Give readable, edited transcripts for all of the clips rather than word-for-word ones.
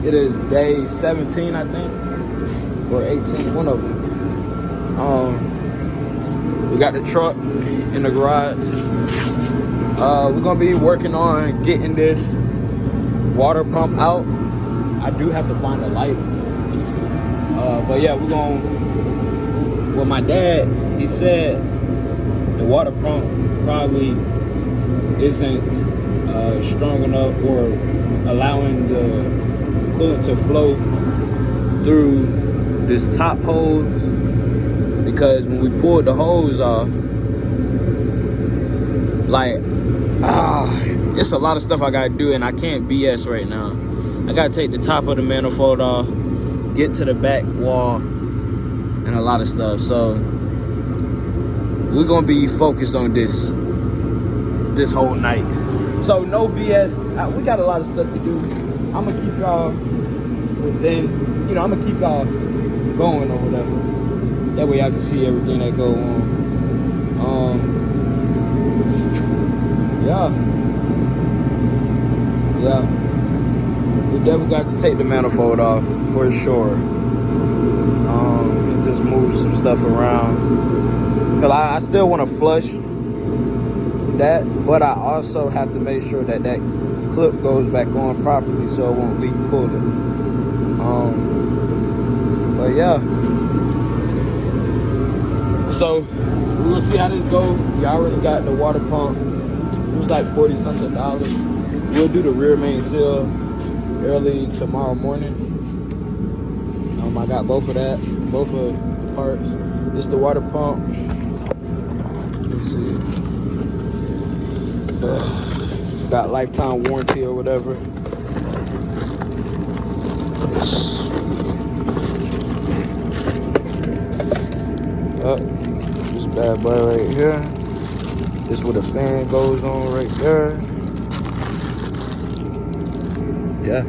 It is day 17, I think, or 18, one of them. We got the truck in the garage. We're gonna be working on getting this water pump out. I do have to find a light. But yeah, we're gonna, well, my dad, he said the water pump probably isn't strong enough or allowing the coolant to flow through this top hose, because when we pulled the hose off, like, it's a lot of stuff I gotta do, and I can't BS right now. I gotta take the top of the manifold off, get to the back wall, and a lot of stuff. So we're gonna be focused on this whole night. So no BS. We got a lot of stuff to do. I'm gonna keep y'all within, I'm gonna keep y'all going or whatever. That way I can see everything that go on. Yeah. We definitely got to take the manifold off for sure. And just move some stuff around. Cause I still want to flush that, but I also have to make sure that that clip goes back on properly so it won't leak coolant. But yeah. So we're gonna see how this goes. We already got the water pump. It was like $40-something. We'll do the rear main seal early tomorrow morning. I got both of the parts. This is the water pump. Let's see. Got lifetime warranty or whatever. This bad boy right here. This is where the fan goes on right there. Yeah.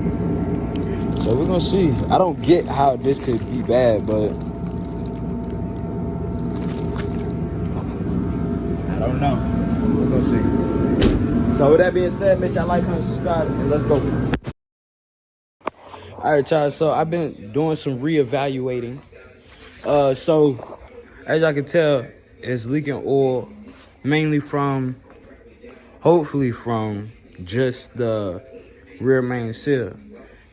So we're gonna see. I don't get how this could be bad, but I don't know. We're gonna see. So with that being said, make sure y'all like, comment, subscribe, and let's go. All right, y'all. So I've been doing some reevaluating. So as y'all can tell, it's leaking oil, mainly hopefully from just the rear main seal.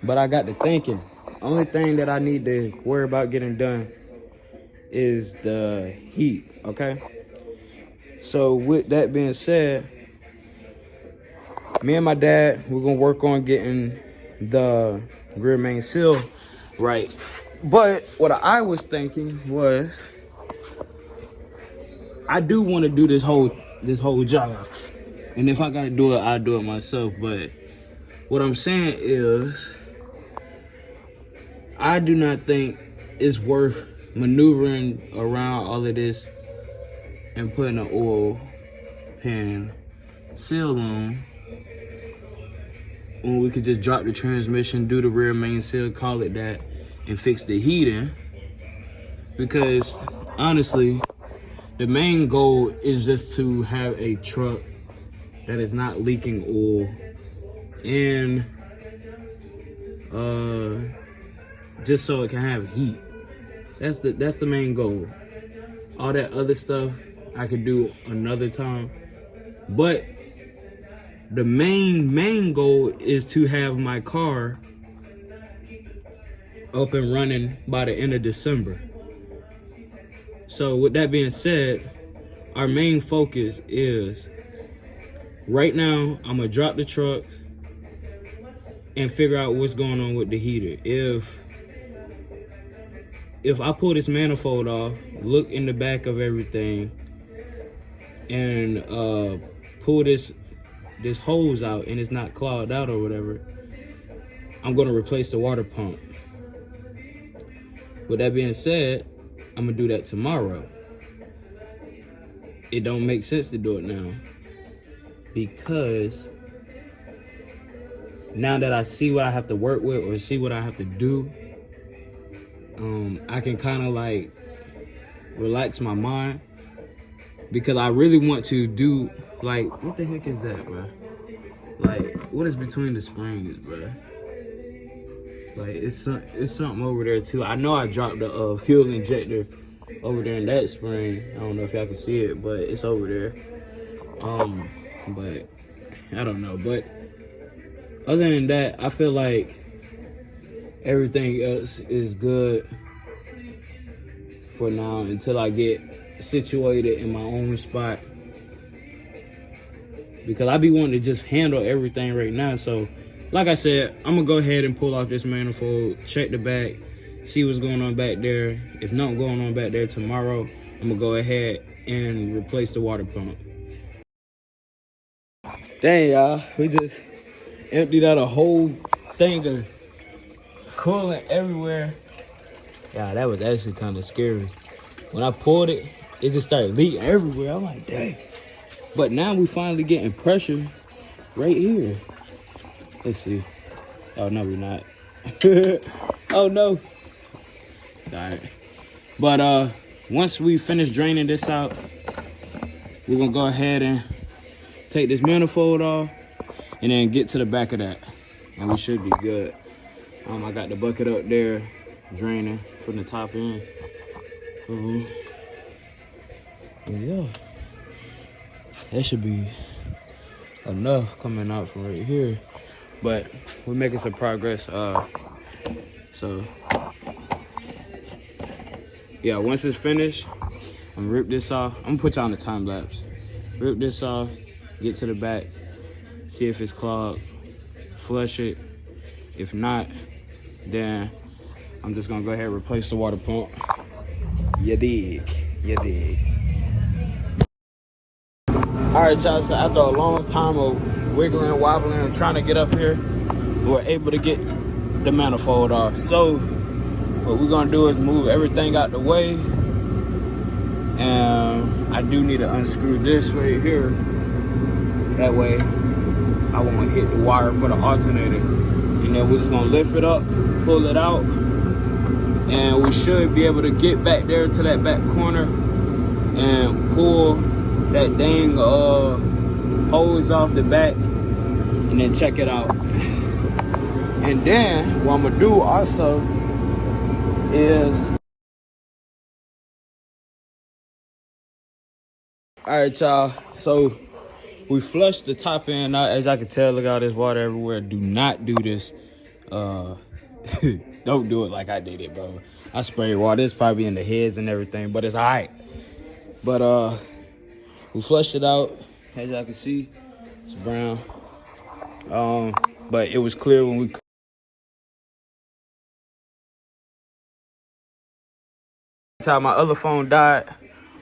But I got to thinking, only thing that I need to worry about getting done is the heat, okay? So with that being said, me and my dad, we're gonna work on getting the rear main seal right. But what I was thinking was, I do want to do this whole job, and if I gotta do it, I'll do it myself. But what I'm saying is, I do not think it's worth maneuvering around all of this and putting an oil pan seal on when we could just drop the transmission, do the rear main seal, call it that, and fix the heating. Because honestly, the main goal is just to have a truck that is not leaking oil, and just so it can have heat. That's the main goal. All that other stuff I could do another time, but the main goal is to have my car up and running by the end of December. So with that being said, our main focus is, right now, I'm gonna drop the truck and figure out what's going on with the heater. If I pull this manifold off, look in the back of everything, and pull this hose out and it's not clogged out or whatever, I'm gonna replace the water pump. With that being said, I'm gonna do that tomorrow. It don't make sense to do it now, because now that I see what I have to work with or see what I have to do, I can kind of like relax my mind, because I really want to do, like, what the heck is that, bro? Like, what is between the springs, bro? Like it's something over there too. I know I dropped the fuel injector over there in that spring. I don't know if y'all can see it, but it's over there. But I don't know. But other than that, I feel like everything else is good for now until I get situated in my own spot. Because I be wanting to just handle everything right now. So, like I said, I'm gonna go ahead and pull off this manifold, check the back, see what's going on back there. If nothing going on back there tomorrow, I'm gonna go ahead and replace the water pump. Dang, y'all, we just emptied out a whole thing of coolant everywhere. Yeah, that was actually kind of scary. When I pulled it, it just started leaking everywhere. I'm like, dang. But now we finally getting pressure right here. Let's see. Oh, no, we're not. Oh, no. Sorry. But once we finish draining this out, we're going to go ahead and take this manifold off and then get to the back of that. And we should be good. I got the bucket up there draining from the top end. Yeah. That should be enough coming out from right here. But we're making some progress. So yeah, once it's finished, I'm gonna rip this off. I'm gonna put you on the time lapse. Rip this off, get to the back, see if it's clogged, flush it. If not, then I'm just gonna go ahead and replace the water pump. You dig, you dig. All right, y'all, so after a long time of wiggling, wobbling, and trying to get up here, we were able to get the manifold off. So what we're gonna do is move everything out the way. And I do need to unscrew this right here. That way I won't hit the wire for the alternator. And then we're just gonna lift it up, pull it out, and we should be able to get back there to that back corner and pull that dang hose off the back and then check it out. And then what I'm gonna do also is, all right, y'all, so we flushed the top end out. As I can tell, look at all this water everywhere. Do not do this. Don't do it like I did it, bro. I sprayed water. It's probably in the heads and everything, but it's all right. But we flushed it out. As y'all can see, it's brown. But it was clear when we time my other phone died.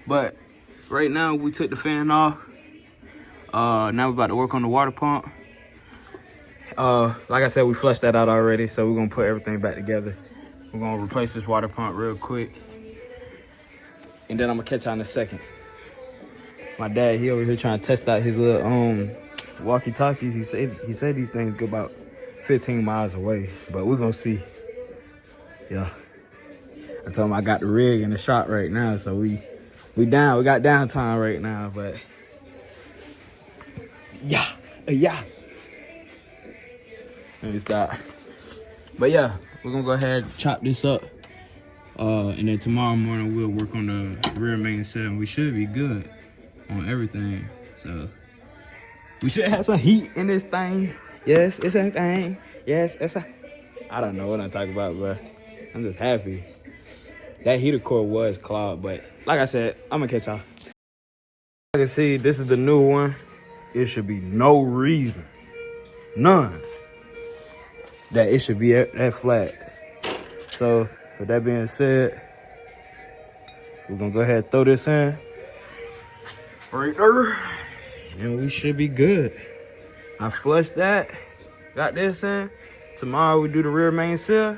But right now we took the fan off. Now we're about to work on the water pump. Like I said, we flushed that out already, so we're gonna put everything back together. We're gonna replace this water pump real quick, and then I'm gonna catch y'all in a second. My dad, he over here trying to test out his little walkie-talkies. He said these things go about 15 miles away, but we're gonna see. Yeah, I told him I got the rig in the shop right now, so we got downtime right now, but yeah. Let me stop. But yeah, we're gonna go ahead and chop this up. And then tomorrow morning we'll work on the rear main set, and we should be good on everything. So we should have some heat in this thing. Yes, it's a thing. Yes, it's a, I don't know what I'm talking about, but I'm just happy. That heater core was clogged, but like I said, I'm gonna catch y'all. I can see this is the new one. It should be no reason, none, that it should be that flat. So with that being said, we're gonna go ahead and throw this in right there, and we should be good. I flushed that, got this in. Tomorrow we do the rear main seal.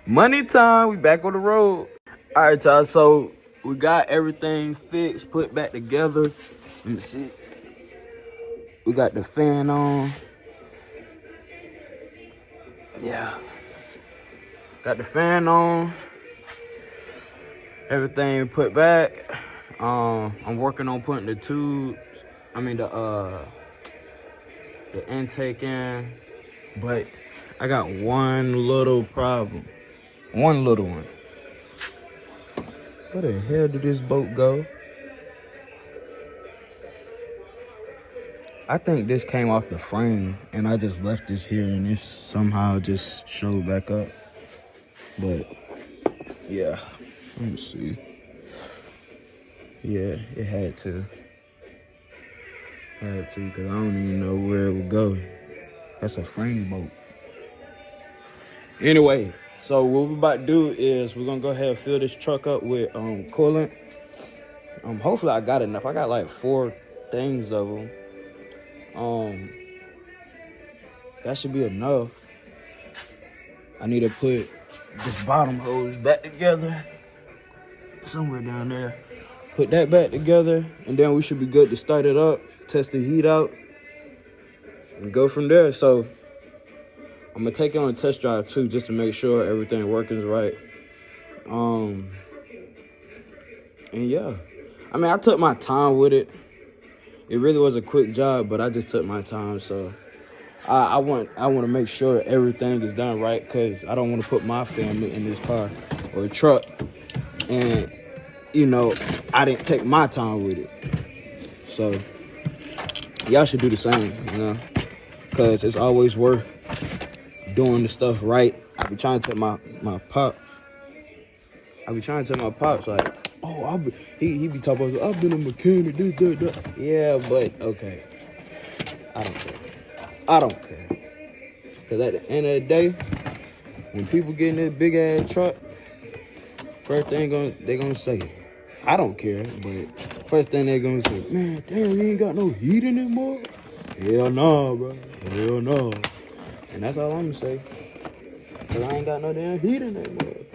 Money time, we back on the road. All right, y'all, so we got everything fixed, put back together. Let me see. We got the fan on. Yeah. Got the fan on. Everything put back. I'm working on putting the tubes, the intake in. But I got one little problem. One little one. Where the hell did this boat go? I think this came off the frame and I just left this here and this somehow just showed back up. But yeah, let me see. Yeah, it had to. Because I don't even know where it would go. That's a frame boat. Anyway, so what we're about to do is we're gonna go ahead and fill this truck up with coolant. Hopefully I got enough. I got like 4 things of them. That should be enough. I need to put this bottom hose back together somewhere down there. Put that back together, and then we should be good to start it up, test the heat out, and go from there. So I'm gonna take it on a test drive too, just to make sure everything working right. And yeah, I mean, I took my time with it. It really was a quick job, but I just took my time. So I want to make sure everything is done right, because I don't want to put my family in this car or truck, and you know, I didn't take my time with it. So y'all should do the same, you know, because it's always worth doing the stuff right. I be trying to tell my pops like, oh, he be talking about, I've been a mechanic, this, that. Yeah, but okay, I don't care. Because at the end of the day, when people get in this big ass truck, first thing they gonna say, I don't care, but first thing they gonna say, man, damn, you ain't got no heat in it, boy. Hell no, bro. Hell no. And that's all I'm gonna say. Cause I ain't got no damn heat in it, boy.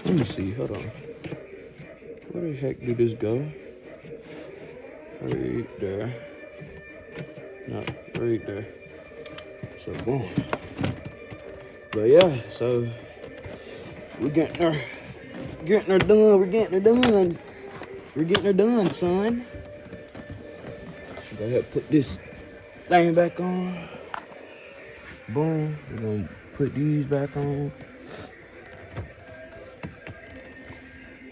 Let me see, hold on. Where the heck did this go? Right there. No, right there. So boom. But yeah, so we're getting her done. We're getting her done, son. Go ahead and put this thing back on. Boom. We're gonna put these back on.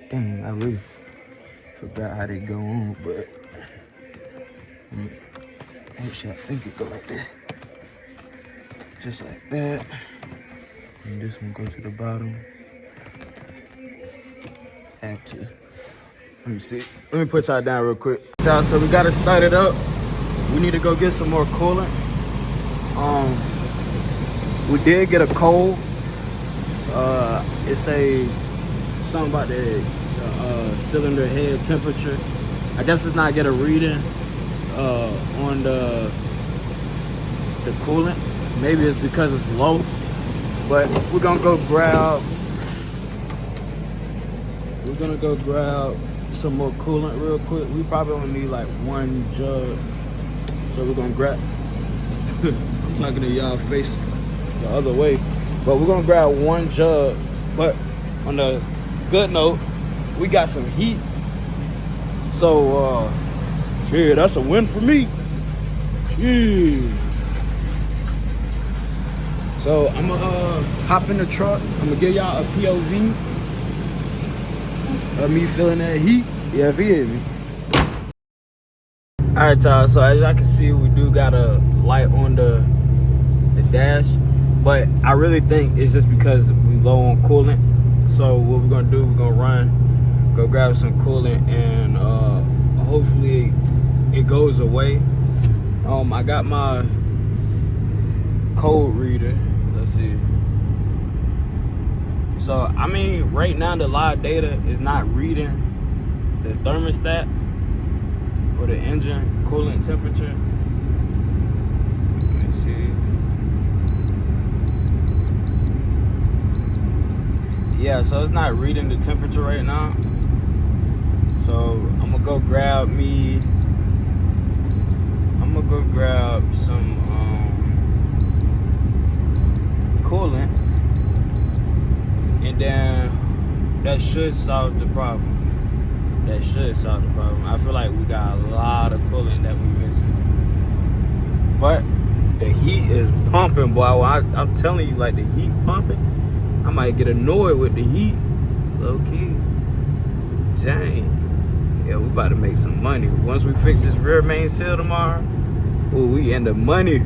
Dang, I really forgot how they go on, but actually I think it go like that. Just like that. And this one go to the bottom. Have to. Let me see. Let me put y'all down real quick. Y'all, so we gotta start it up. We need to go get some more coolant. We did get a code. It say something about the cylinder head temperature. I guess it's not get a reading on the coolant. Maybe it's because it's low. But we're gonna go grab some more coolant real quick. We probably only need like 1 jug. So we're gonna grab I'm talking to y'all face the other way. But we're gonna grab 1 jug. But on the good note, we got some heat. So yeah, that's a win for me. Yeah. So I'm gonna hop in the truck. I'm gonna give y'all a POV of me feeling that heat. Yeah, if you hear me. All right, y'all. So as y'all can see, we do got a light on the dash, but I really think it's just because we low on coolant. So what we're gonna do, we're gonna go grab some coolant, and hopefully it goes away. I got my code reader. Let's see. So I mean, right now the live data is not reading the thermostat or the engine coolant temperature. Let me see. Yeah, so it's not reading the temperature right now. So I'm gonna go grab some coolant, and then that should solve the problem. I feel like we got a lot of coolant that we're missing, but the pumping, boy. I'm telling you, like the heat pumping, I might get annoyed with the heat. Low key. Dang. Yeah, we about to make some money. Once we fix this rear main seal tomorrow, ooh, we end up money.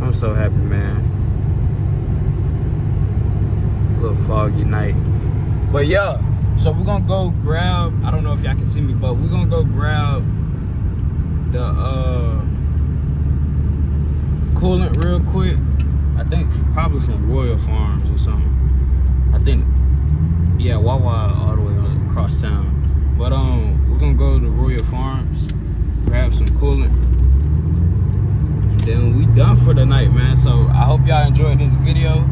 I'm so happy, man. A little foggy night. But yeah, so we're gonna go grab, I don't know if y'all can see me, but we're gonna go grab the coolant real quick. I think probably from Royal Farms or something. I think, yeah, Wawa all the way across town. But we're gonna go to Royal Farms, grab some coolant, and then we done for the night, man. So I hope y'all enjoyed this video.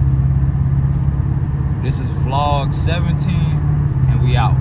This is vlog 17, and we out.